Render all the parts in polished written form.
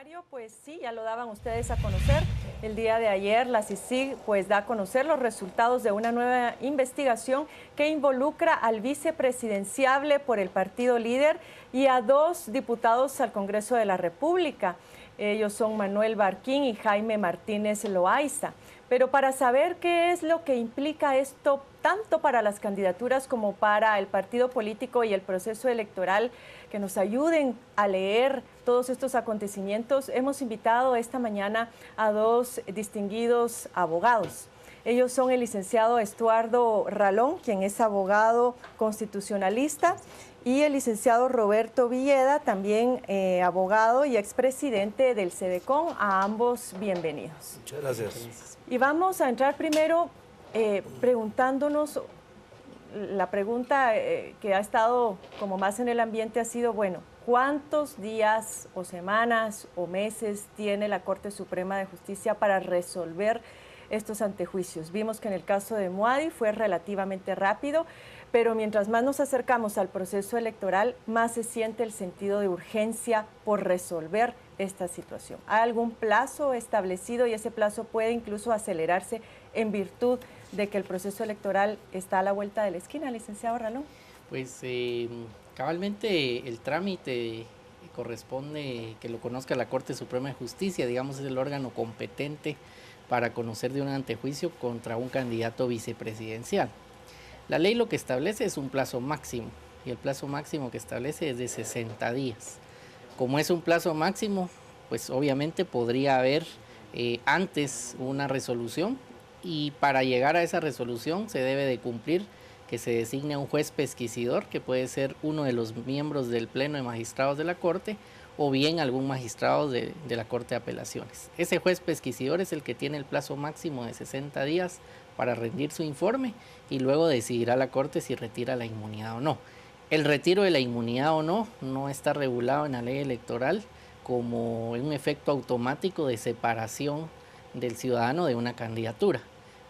escenario, pues sí, ya lo daban ustedes a conocer. El día de ayer la CICIG pues da a conocer los resultados de una nueva investigación que involucra al vicepresidenciable por el partido líder y a dos diputados al Congreso de la República. Ellos son Manuel Barquín y Jaime Martínez Loaiza. Pero para saber qué es lo que implica esto, tanto para las candidaturas como para el partido político y el proceso electoral, que nos ayuden a leer todos estos acontecimientos, hemos invitado esta mañana a dos distinguidos abogados. Ellos son el licenciado Estuardo Ralón, quien es abogado constitucionalista, y el licenciado Roberto Villeda, también abogado y expresidente del CEDECON. A ambos, bienvenidos. Muchas gracias. Y vamos a entrar primero preguntándonos, la pregunta que ha estado como más en el ambiente ha sido, bueno, ¿cuántos días o semanas o meses tiene la Corte Suprema de Justicia para resolver estos antejuicios? Vimos que en el caso de Muadi fue relativamente rápido, pero mientras más nos acercamos al proceso electoral, más se siente el sentido de urgencia por resolver esta situación. ¿Hay algún plazo establecido y ese plazo puede incluso acelerarse en virtud de que el proceso electoral está a la vuelta de la esquina, licenciado Ralón? Pues cabalmente el trámite corresponde que lo conozca la Corte Suprema de Justicia, digamos es el órgano competente para conocer de un antejuicio contra un candidato vicepresidencial. La ley lo que establece es un plazo máximo y el plazo máximo que establece es de 60 días. Como es un plazo máximo, pues obviamente podría haber antes una resolución y para llegar a esa resolución se debe de cumplir que se designe un juez pesquisidor, que puede ser uno de los miembros del Pleno de Magistrados de la Corte o bien algún magistrado de la Corte de Apelaciones. Ese juez pesquisidor es el que tiene el plazo máximo de 60 días para rendir su informe y luego decidirá la Corte si retira la inmunidad o no. El retiro de la inmunidad o no está regulado en la ley electoral como un efecto automático de separación del ciudadano de una candidatura.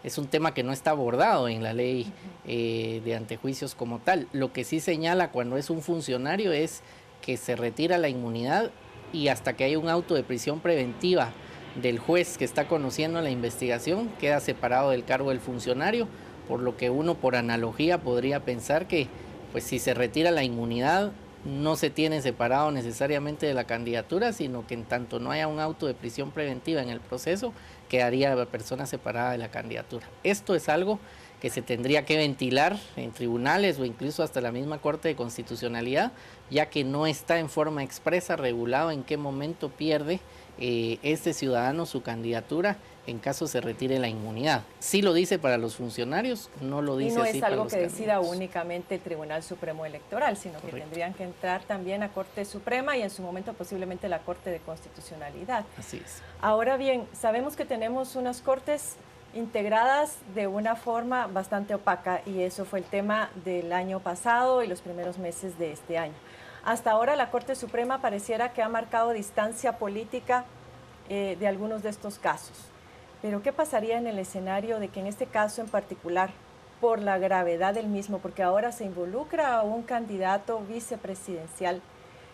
Es un tema que no está abordado en la ley de antejuicios como tal. Lo que sí señala cuando es un funcionario es que se retira la inmunidad y hasta que haya un auto de prisión preventiva del juez que está conociendo la investigación, queda separado del cargo del funcionario, por lo que uno por analogía podría pensar que pues si se retira la inmunidad no se tiene separado necesariamente de la candidatura, sino que en tanto no haya un auto de prisión preventiva en el proceso, quedaría la persona separada de la candidatura. Esto es algo que se tendría que ventilar en tribunales o incluso hasta la misma Corte de Constitucionalidad, ya que no está en forma expresa regulado en qué momento pierde este ciudadano su candidatura en caso se retire la inmunidad. Sí lo dice para los funcionarios, no lo dice así para los candidatos. Y no es algo que decida únicamente el Tribunal Supremo Electoral, sino que tendrían que entrar también a Corte Suprema y en su momento posiblemente la Corte de Constitucionalidad. Así es. Ahora bien, sabemos que tenemos unas cortes integradas de una forma bastante opaca y eso fue el tema del año pasado y los primeros meses de este año. Hasta ahora la Corte Suprema pareciera que ha marcado distancia política de algunos de estos casos. Pero ¿qué pasaría en el escenario de que en este caso en particular, por la gravedad del mismo, porque ahora se involucra a un candidato vicepresidencial,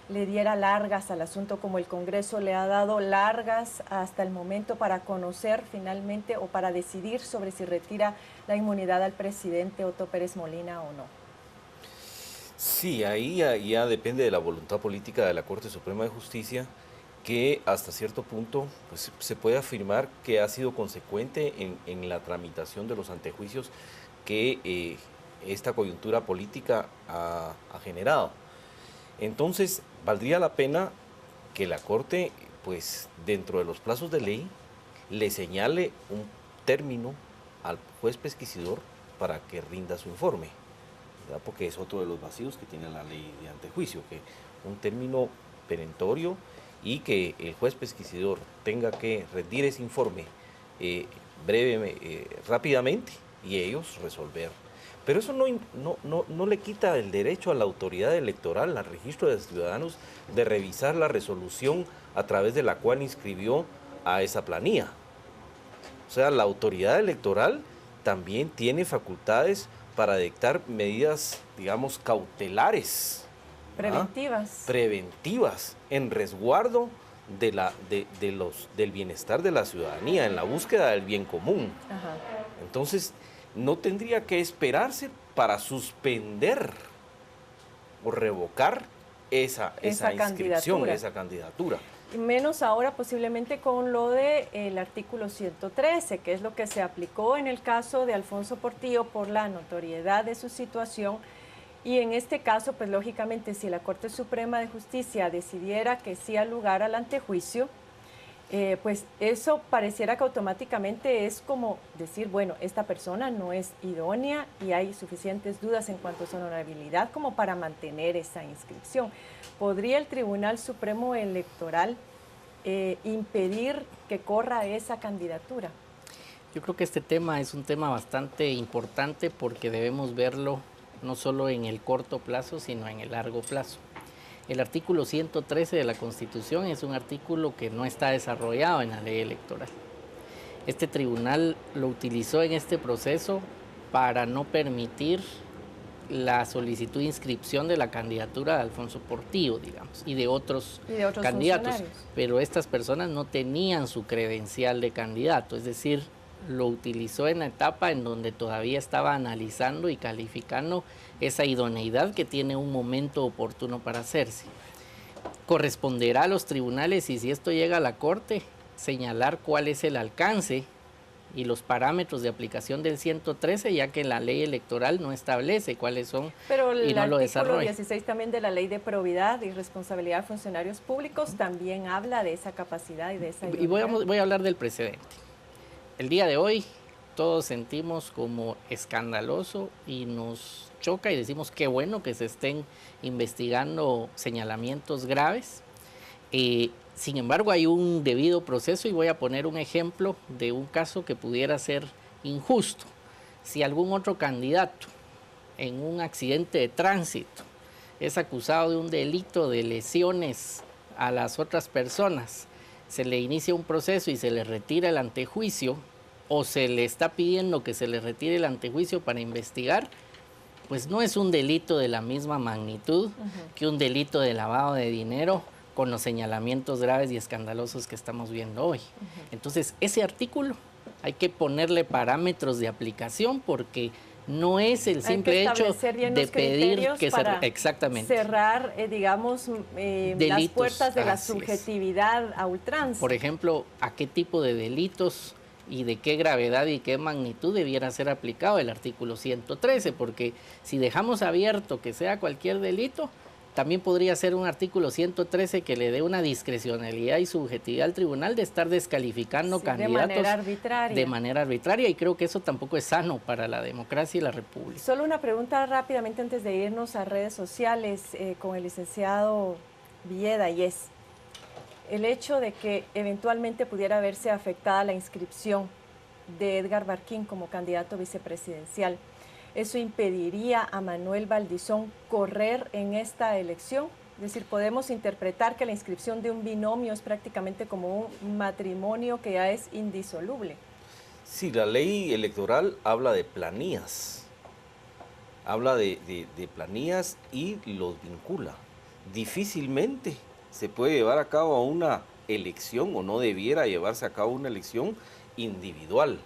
le diera largas al asunto como el Congreso le ha dado largas hasta el momento para conocer finalmente o para decidir sobre si retira la inmunidad al presidente Otto Pérez Molina o no? Sí, ahí ya depende de la voluntad política de la Corte Suprema de Justicia, que hasta cierto punto pues, se puede afirmar que ha sido consecuente en la tramitación de los antejuicios que esta coyuntura política ha generado. Entonces, valdría la pena que la Corte, pues dentro de los plazos de ley, le señale un término al juez pesquisidor para que rinda su informe, ¿verdad? Porque es otro de los vacíos que tiene la ley de antejuicio, que un término perentorio y que el juez pesquisidor tenga que rendir ese informe rápidamente y ellos resolver. Pero eso no le quita el derecho a la autoridad electoral, al registro de ciudadanos, de revisar la resolución a través de la cual inscribió a esa planilla. O sea, la autoridad electoral también tiene facultades para dictar medidas, digamos, cautelares. Preventivas. Preventivas, en resguardo del bienestar de la ciudadanía, en la búsqueda del bien común. Ajá. Entonces, no tendría que esperarse para suspender o revocar esa inscripción, esa candidatura. Menos ahora posiblemente con lo del artículo 113, que es lo que se aplicó en el caso de Alfonso Portillo por la notoriedad de su situación. Y en este caso, pues lógicamente, si la Corte Suprema de Justicia decidiera que sí ha lugar al antejuicio, pues eso pareciera que automáticamente es como decir, bueno, esta persona no es idónea y hay suficientes dudas en cuanto a su honorabilidad como para mantener esa inscripción. ¿Podría el Tribunal Supremo Electoral impedir que corra esa candidatura? Yo creo que este tema es un tema bastante importante porque debemos verlo no solo en el corto plazo, sino en el largo plazo. El artículo 113 de la Constitución es un artículo que no está desarrollado en la ley electoral. Este tribunal lo utilizó en este proceso para no permitir la solicitud de inscripción de la candidatura de Alfonso Portillo, digamos, y de otros candidatos. Pero estas personas no tenían su credencial de candidato, es decir, lo utilizó en la etapa en donde todavía estaba analizando y calificando esa idoneidad que tiene un momento oportuno para hacerse. Corresponderá a los tribunales, y si esto llega a la Corte, señalar cuál es el alcance y los parámetros de aplicación del 113, ya que la ley electoral no establece cuáles son y no lo desarrolla. Pero el artículo 16 también de la Ley de Probidad y Responsabilidad de Funcionarios Públicos también habla de esa capacidad y de esa idoneidad. Y voy a hablar del precedente. El día de hoy todos sentimos como escandaloso y nos choca y decimos qué bueno que se estén investigando señalamientos graves. Sin embargo, hay un debido proceso y voy a poner un ejemplo de un caso que pudiera ser injusto. Si algún otro candidato en un accidente de tránsito es acusado de un delito de lesiones a las otras personas, se le inicia un proceso y se le retira el antejuicio, o se le está pidiendo que se le retire el antejuicio para investigar, pues no es un delito de la misma magnitud que un delito de lavado de dinero con los señalamientos graves y escandalosos que estamos viendo hoy. Entonces, ese artículo hay que ponerle parámetros de aplicación porque no es el simple hecho de pedir que se... Exactamente. Cerrar, digamos, las puertas de la subjetividad a ultranza. Por ejemplo, ¿a qué tipo de delitos y de qué gravedad y qué magnitud debiera ser aplicado el artículo 113? Porque si dejamos abierto que sea cualquier delito, también podría ser un artículo 113 que le dé una discrecionalidad y subjetividad al tribunal de estar descalificando candidatos de manera arbitraria, y creo que eso tampoco es sano para la democracia y la república. Solo una pregunta rápidamente antes de irnos a redes sociales con el licenciado Villeda, y es el hecho de que eventualmente pudiera verse afectada la inscripción de Edgar Barquín como candidato vicepresidencial. ¿Eso impediría a Manuel Valdizón correr en esta elección? Es decir, podemos interpretar que la inscripción de un binomio es prácticamente como un matrimonio que ya es indisoluble. Sí, la ley electoral habla de planillas. Habla de planillas y los vincula. Difícilmente se puede llevar a cabo una elección, o no debiera llevarse a cabo una elección individual,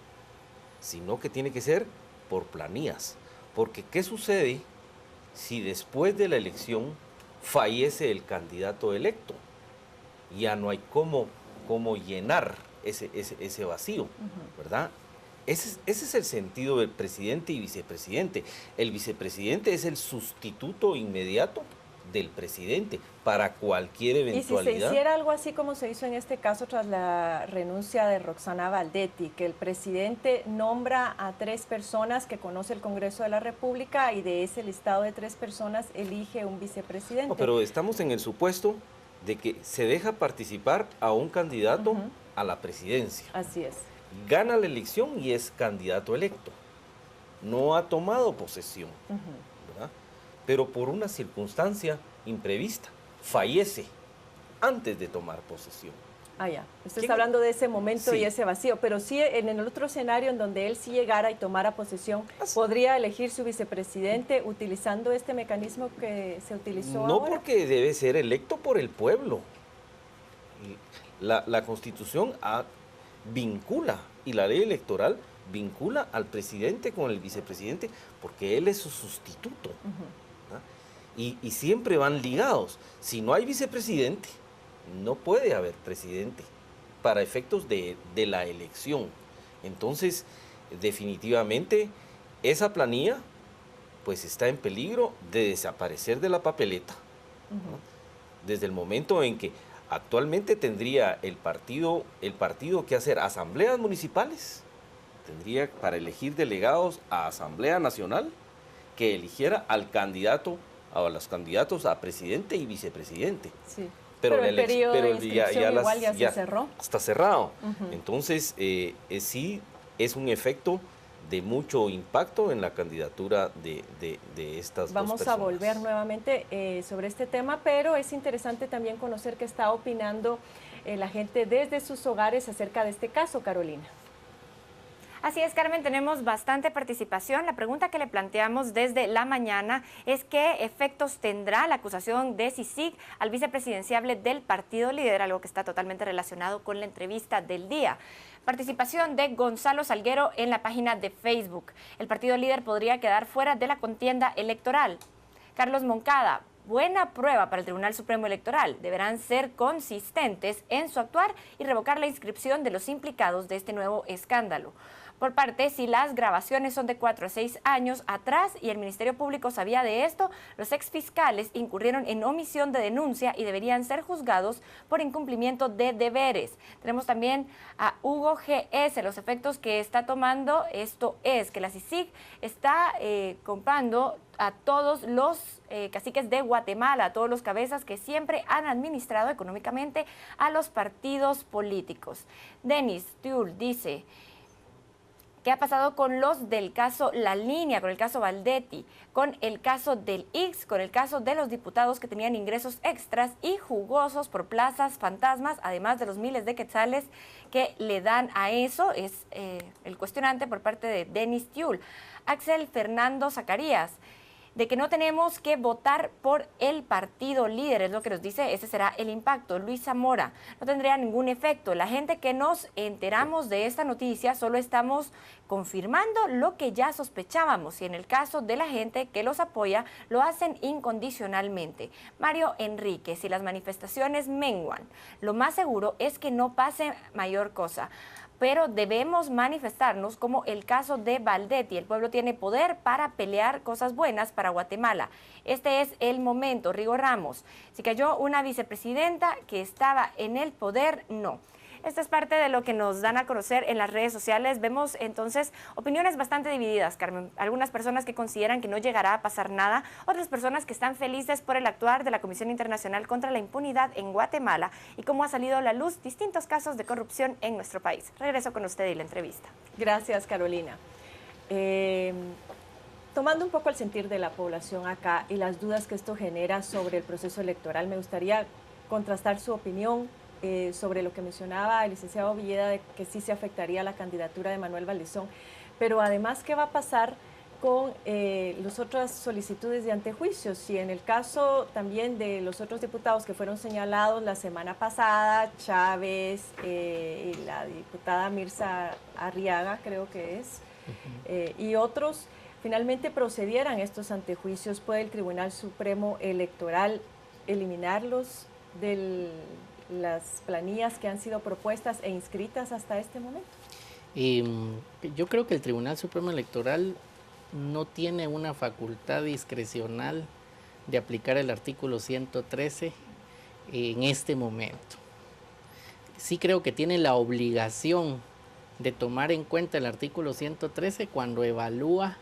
sino que tiene que ser por planillas. Porque ¿qué sucede si después de la elección fallece el candidato electo? Ya no hay cómo llenar ese vacío, ¿verdad? Ese es el sentido del presidente y vicepresidente. El vicepresidente es el sustituto inmediato del presidente para cualquier eventualidad. Y si se hiciera algo así como se hizo en este caso tras la renuncia de Roxana Valdetti, que el presidente nombra a 3 personas que conoce el Congreso de la República y de ese listado de 3 personas elige un vicepresidente. No, pero estamos en el supuesto de que se deja participar a un candidato a la presidencia. Así es. Gana la elección y es candidato electo. No ha tomado posesión, ¿verdad? Pero por una circunstancia imprevista, fallece antes de tomar posesión. Ah, ya. Usted está hablando de ese momento y ese vacío, pero sí en el otro escenario en donde él sí llegara y tomara posesión, ¿podría elegir su vicepresidente utilizando este mecanismo que se utilizó ahora? No, porque debe ser electo por el pueblo. La Constitución vincula, y la ley electoral vincula al presidente con el vicepresidente, porque él es su sustituto. Y siempre van ligados. Si no hay vicepresidente, no puede haber presidente para efectos de la elección. Entonces, definitivamente, esa planilla pues está en peligro de desaparecer de la papeleta. ¿No? Desde el momento en que actualmente tendría el partido que hacer asambleas municipales, tendría para elegir delegados a Asamblea Nacional que eligiera al candidato, a los candidatos a presidente y vicepresidente. Sí. Pero el periodo de inscripción igual ya se cerró. Está cerrado. Entonces, sí es un efecto de mucho impacto en la candidatura de estas dos personas. Vamos a volver nuevamente sobre este tema, pero es interesante también conocer qué está opinando la gente desde sus hogares acerca de este caso, Carolina. Así es, Carmen, tenemos bastante participación. La pregunta que le planteamos desde la mañana es qué efectos tendrá la acusación de CICIG al vicepresidenciable del partido líder, algo que está totalmente relacionado con la entrevista del día. Participación de Gonzalo Salguero en la página de Facebook. El partido líder podría quedar fuera de la contienda electoral. Carlos Moncada. Buena prueba para el Tribunal Supremo Electoral. Deberán ser consistentes en su actuar y revocar la inscripción de los implicados de este nuevo escándalo. Por parte, si las grabaciones son de 4 a 6 años atrás y el Ministerio Público sabía de esto, los exfiscales incurrieron en omisión de denuncia y deberían ser juzgados por incumplimiento de deberes. Tenemos también a Hugo GS, los efectos que está tomando, esto es que la CICIG está comprando a todos los caciques de Guatemala, a todos los cabezas que siempre han administrado económicamente a los partidos políticos. Denis Tiul dice: ¿qué ha pasado con los del caso La Línea, con el caso Valdetti, con el caso del X, con el caso de los diputados que tenían ingresos extras y jugosos por plazas fantasmas, además de los miles de quetzales que le dan a eso? Es el cuestionante por parte de Denis Tiul. Axel Fernando Zacarías, de que no tenemos que votar por el partido líder, es lo que nos dice, ese será el impacto. Luis Zamora, no tendría ningún efecto. La gente que nos enteramos de esta noticia solo estamos confirmando lo que ya sospechábamos, y en el caso de la gente que los apoya, lo hacen incondicionalmente. Mario Enrique, si las manifestaciones menguan, lo más seguro es que no pase mayor cosa, pero debemos manifestarnos como el caso de Valdetti. El pueblo tiene poder para pelear cosas buenas para Guatemala. Este es el momento. Rigo Ramos, si cayó una vicepresidenta que estaba en el poder, no. Esta es parte de lo que nos dan a conocer en las redes sociales. Vemos entonces opiniones bastante divididas, Carmen. Algunas personas que consideran que no llegará a pasar nada, otras personas que están felices por el actuar de la Comisión Internacional contra la Impunidad en Guatemala y cómo ha salido a la luz distintos casos de corrupción en nuestro país. Regreso con usted y la entrevista. Gracias, Carolina. Tomando un poco el sentir de la población acá y las dudas que esto genera sobre el proceso electoral, me gustaría contrastar su opinión sobre lo que mencionaba el licenciado Villeda, de que sí se afectaría la candidatura de Manuel Valdezón, pero además, ¿qué va a pasar con las otras solicitudes de antejuicios? Si en el caso también de los otros diputados que fueron señalados la semana pasada, Chávez y la diputada Mirza Arriaga, creo que es, y otros, finalmente procedieran estos antejuicios, ¿puede el Tribunal Supremo Electoral eliminarlos de las planillas que han sido propuestas e inscritas hasta este momento? Yo creo que el Tribunal Supremo Electoral no tiene una facultad discrecional de aplicar el artículo 113 en este momento. Sí creo que tiene la obligación de tomar en cuenta el artículo 113 cuando evalúa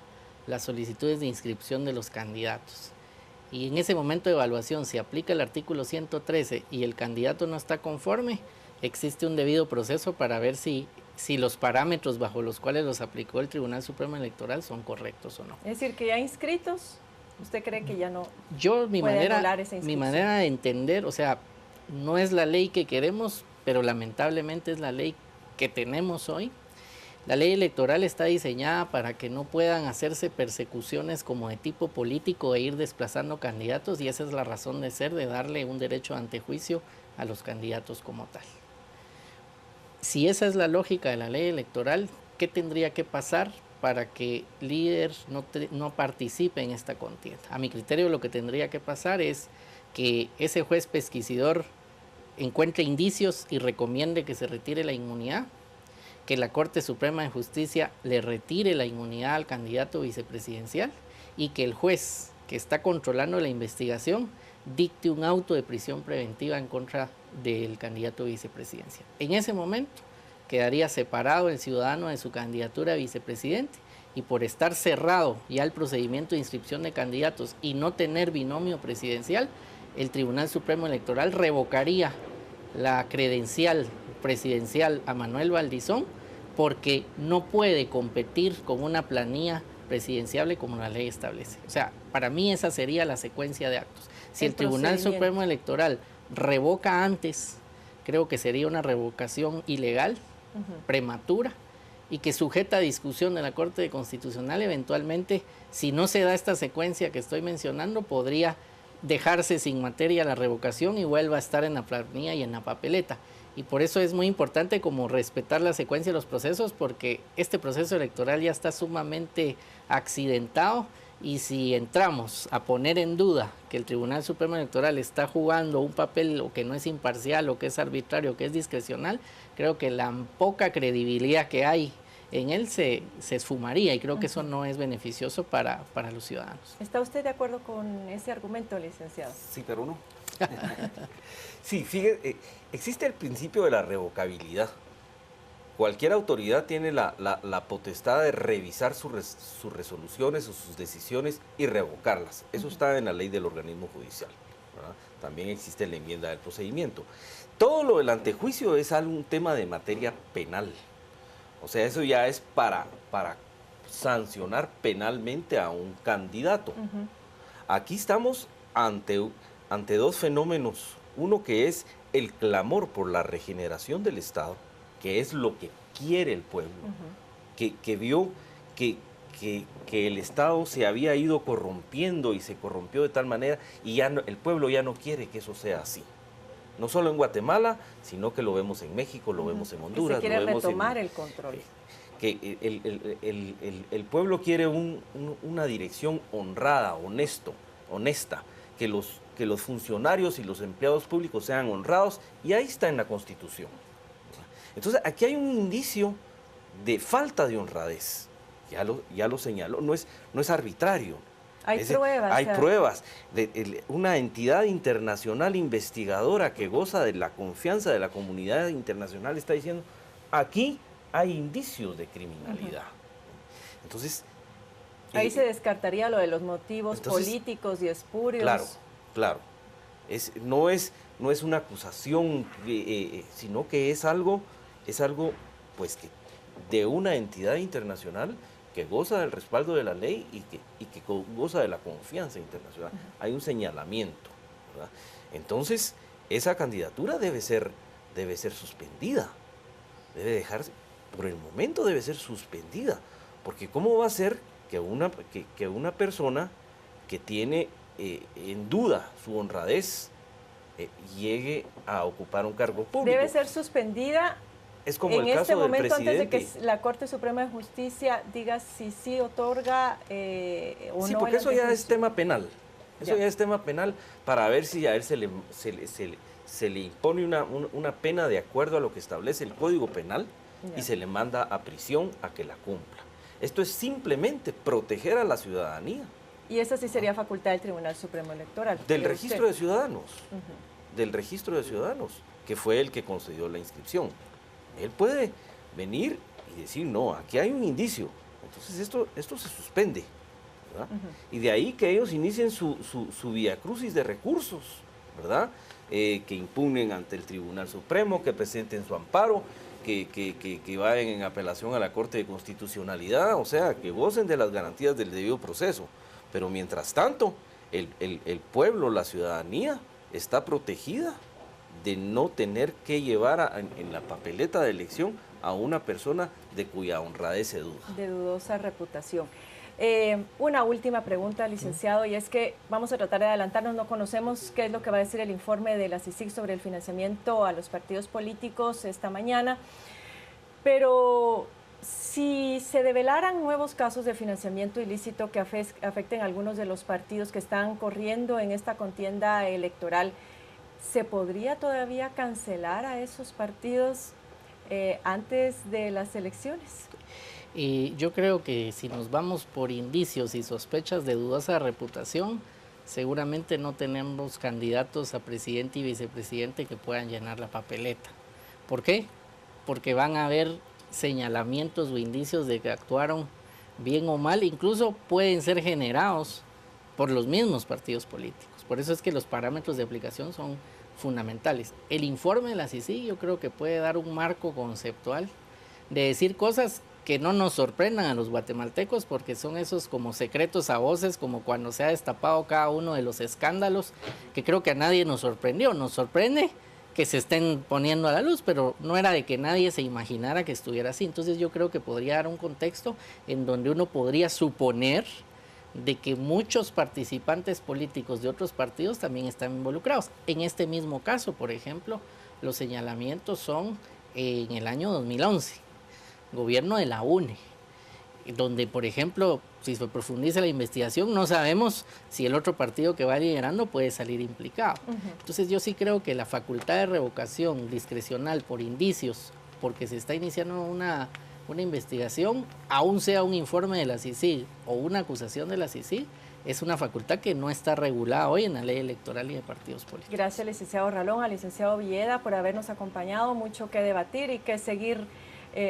las solicitudes de inscripción de los candidatos. Y en ese momento de evaluación, si aplica el artículo 113 y el candidato no está conforme, existe un debido proceso para ver si los parámetros bajo los cuales los aplicó el Tribunal Supremo Electoral son correctos o no. Es decir, que ya inscritos, ¿usted cree que ya no mi manera de entender, o sea, no es la ley que queremos, pero lamentablemente es la ley que tenemos hoy. La ley electoral está diseñada para que no puedan hacerse persecuciones como de tipo político e ir desplazando candidatos, y esa es la razón de ser, de darle un derecho de antejuicio a los candidatos como tal. Si esa es la lógica de la ley electoral, ¿qué tendría que pasar para que líder no participe en esta contienda? A mi criterio, lo que tendría que pasar es que ese juez pesquisidor encuentre indicios y recomiende que se retire la inmunidad, que la Corte Suprema de Justicia le retire la inmunidad al candidato vicepresidencial y que el juez que está controlando la investigación dicte un auto de prisión preventiva en contra del candidato vicepresidencial. En ese momento quedaría separado el ciudadano de su candidatura a vicepresidente, y por estar cerrado ya el procedimiento de inscripción de candidatos y no tener binomio presidencial, el Tribunal Supremo Electoral revocaría la credencial presidencial a Manuel Valdizón porque no puede competir con una planilla presidenciable como la ley establece. O sea, para mí esa sería la secuencia de actos. Si el Tribunal Supremo Electoral revoca antes, creo que sería una revocación ilegal, prematura, y que sujeta a discusión de la Corte Constitucional. Eventualmente, si no se da esta secuencia que estoy mencionando, podría dejarse sin materia la revocación y vuelva a estar en la planilla y en la papeleta. Y por eso es muy importante como respetar la secuencia de los procesos, porque este proceso electoral ya está sumamente accidentado, y si entramos a poner en duda que el Tribunal Supremo Electoral está jugando un papel o que no es imparcial o que es arbitrario o que es discrecional, creo que la poca credibilidad que hay en él se esfumaría, y creo que eso no es beneficioso para los ciudadanos. ¿Está usted de acuerdo con ese argumento, licenciado? Sí, pero no. Sí, fíjese, existe el principio de la revocabilidad. Cualquier autoridad tiene la potestad de revisar sus resoluciones o sus decisiones y revocarlas. Eso está en la ley del organismo judicial, ¿verdad? También existe la enmienda del procedimiento. Todo lo del antejuicio es un tema de materia penal. O sea, eso ya es para sancionar penalmente a un candidato. Aquí estamos ante dos fenómenos. Uno que es el clamor por la regeneración del Estado, que es lo que quiere el pueblo, que vio que el Estado se había ido corrompiendo y se corrompió de tal manera, y ya el pueblo ya no quiere que eso sea así. No solo en Guatemala, sino que lo vemos en México, lo vemos en Honduras. Que se quiere retomar el control. Que el pueblo quiere una dirección honrada, honesta, que los funcionarios y los empleados públicos sean honrados, y ahí está en la Constitución. Entonces, aquí hay un indicio de falta de honradez, ya lo señaló, no es arbitrario. Hay pruebas. Hay pruebas. Una entidad internacional investigadora que goza de la confianza de la comunidad internacional está diciendo, aquí hay indicios de criminalidad. Entonces... ahí se descartaría lo de los motivos políticos y espurios. Claro. No es una acusación, sino que es algo pues de una entidad internacional que goza del respaldo de la ley y que goza de la confianza internacional. Hay un señalamiento, ¿verdad? Entonces, esa candidatura debe ser suspendida. Debe dejarse, por el momento debe ser suspendida. Porque ¿cómo va a ser que una persona que tiene en duda su honradez llegue a ocupar un cargo público? Debe ser suspendida. Es como en el caso este del momento, presidente. antes de que la Corte Suprema de Justicia diga si sí otorga o sí, no. Porque eso ya es tema penal. Eso ya es tema penal para ver si a él se le impone una pena de acuerdo a lo que establece el Código Penal y se le manda a prisión a que la cumpla. Esto es simplemente proteger a la ciudadanía. Y eso sí sería facultad del Tribunal Supremo Electoral. Del registro de ciudadanos. Del registro de ciudadanos, que fue el que concedió la inscripción. Él puede venir y decir, no, aquí hay un indicio. Entonces esto se suspende, ¿verdad? Y de ahí que ellos inicien su viacrucis de recursos, ¿verdad? Que impugnen ante el Tribunal Supremo, que presenten su amparo, que vayan en apelación a la Corte de Constitucionalidad, o sea, que gocen de las garantías del debido proceso. Pero mientras tanto, el pueblo, la ciudadanía, está protegida de no tener que llevar en la papeleta de elección a una persona de cuya honradez se duda. De dudosa reputación. Una última pregunta, licenciado, y es que vamos a tratar de adelantarnos, no conocemos qué es lo que va a decir el informe de la CICIG sobre el financiamiento a los partidos políticos esta mañana, pero si se develaran nuevos casos de financiamiento ilícito que afecten a algunos de los partidos que están corriendo en esta contienda electoral, ¿se podría todavía cancelar a esos partidos antes de las elecciones? Yo creo que si nos vamos por indicios y sospechas de dudosa reputación, seguramente no tenemos candidatos a presidente y vicepresidente que puedan llenar la papeleta. ¿Por qué? Porque van a haber señalamientos o indicios de que actuaron bien o mal, incluso pueden ser generados por los mismos partidos políticos. Por eso es que los parámetros de aplicación son fundamentales. El informe de la CICIG yo creo que puede dar un marco conceptual de decir cosas que no nos sorprendan a los guatemaltecos, porque son esos como secretos a voces, como cuando se ha destapado cada uno de los escándalos, que creo que a nadie nos sorprendió. Nos sorprende que se estén poniendo a la luz, pero no era de que nadie se imaginara que estuviera así. Entonces yo creo que podría dar un contexto en donde uno podría suponer de que muchos participantes políticos de otros partidos también están involucrados. En este mismo caso, por ejemplo, los señalamientos son en el año 2011, gobierno de la UNE, donde, por ejemplo, si se profundiza la investigación, no sabemos si el otro partido que va liderando puede salir implicado. Entonces yo sí creo que la facultad de revocación discrecional por indicios, porque se está iniciando una investigación, aún sea un informe de la CICIG o una acusación de la CICIG, es una facultad que no está regulada hoy en la ley electoral y de partidos políticos. Gracias, licenciado Ralón, al licenciado Villeda por habernos acompañado, mucho que debatir y que seguir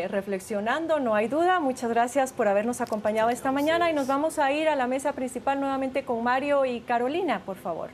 reflexionando, no hay duda. Muchas gracias por habernos acompañado esta mañana y nos vamos a ir a la mesa principal nuevamente con Mario y Carolina, por favor.